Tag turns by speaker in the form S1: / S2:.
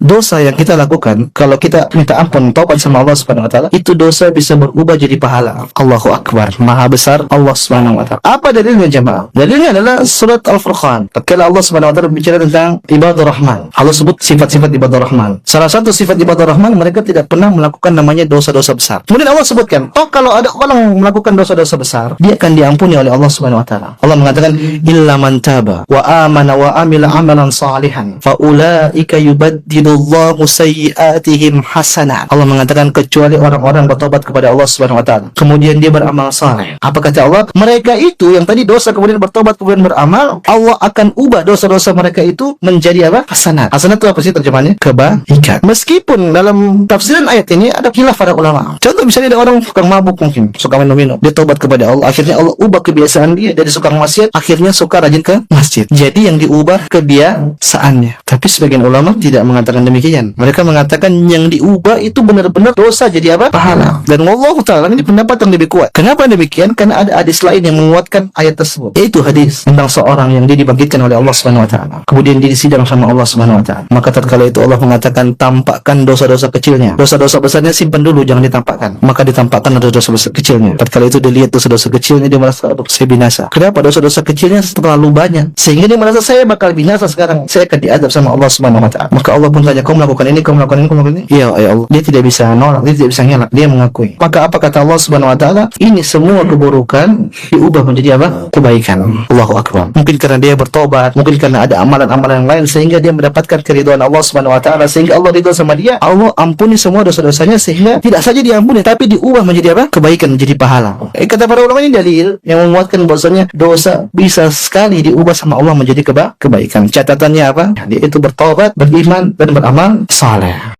S1: dosa yang kita lakukan, kalau kita minta ampun, taubat sama Allah Subhanahu wa taala, itu dosa bisa berubah jadi pahala. Allahu Akbar, maha besar Allah Subhanahu wa taala. Apa dalilnya jemaah? Dalilnya adalah surat Al-Furqan. Tatkala Allah Subhanahu wa taala berbicara tentang ibadur rahman, Allah sebut sifat-sifat ibadur rahman. Salah satu sifat ibadur rahman, mereka tidak pernah melakukan namanya dosa-dosa besar. Kemudian Allah sebutkan, kalau ada orang melakukan dosa-dosa besar, dia akan diampuni oleh Allah Subhanahu wa taala. Allah mengatakan, illa man taba wa amana wa amila amalan salihan fa ulaika yubaddilullahu sayyi'atihim hasanat. Allah mengatakan, kecuali orang-orang bertobat kepada Allah Subhanahu wa taala, kemudian dia beramal saleh. Apa kata Allah? Mereka itu yang tadi dosa kemudian bertobat kemudian beramal, Allah akan ubah dosa-dosa mereka itu menjadi apa? Hasanat. Hasanat itu apa sih terjemahannya? Kebaikan. Meskipun dalam tafsiran ayat ini ada khilaf para ulama. Contoh misalnya ada orang suka mabuk, mungkin suka minum-minum, dia tobat kepada Allah, akhirnya Allah ubah kebiasaan dia dari suka maksiat akhirnya suka rajin ke masjid. Jadi yang diubah kebiasaannya. Tapi sebagian ulama tidak mengatakan demikian. Mereka mengatakan yang diubah itu benar-benar dosa jadi apa? Pahala. Dan Allah Ta'ala ini pendapat yang lebih kuat. Kenapa demikian? Karena ada hadis lain yang menguatkan ayat tersebut, yaitu hadis tentang seorang yang dia dibangkitkan oleh Allah Subhanahu wa taala, kemudian dia disidang sama Allah Subhanahu wa taala. Maka tatkala itu Allah mengatakan, tampakkan dosa-dosa kecilnya, dosa-dosa besarnya simpan dulu, jangan ditampakkan. Maka ditampakkan dosa-dosa besar kecilnya. Tatkala itu dia lihat dosa-dosa kecilnya, dia merasa, aduh, saya binasa. Kenapa? Dosa-dosa kecilnya terlalu banyak, sehingga dia merasa saya bakal binasa sekarang, saya akan diadab sama Allah Subhanahu wa taala. Maka Allah pun tanya, kau melakukan ini, kau melakukan ini, kau melakukan ini? Ya Allah. Dia tidak bisa nolak, dia tidak bisa ngelak, dia mengakui. Maka apa kata Allah Subhanahu wa taala? Ini semua keburukan diubah menjadi apa? Kebaikan. Allahu Akbar. Mungkin karena dia bertobat, mungkin karena ada amalan-amalan yang lain sehingga dia mendapatkan keridhaan Allah Subhanahu wa taala, sehingga Allah ridha sama dia. Allah ampuni semua dosa-dosanya, sehingga tidak saja diampuni tapi diubah menjadi apa? Kebaikan, menjadi pahala. Kata para ulama, ini dalil yang menguatkan bahwasanya dosa bisa sekali diubah sama Allah menjadi kebaikan. Catatannya apa? Yaitu bertobat, beriman dan beramal saleh.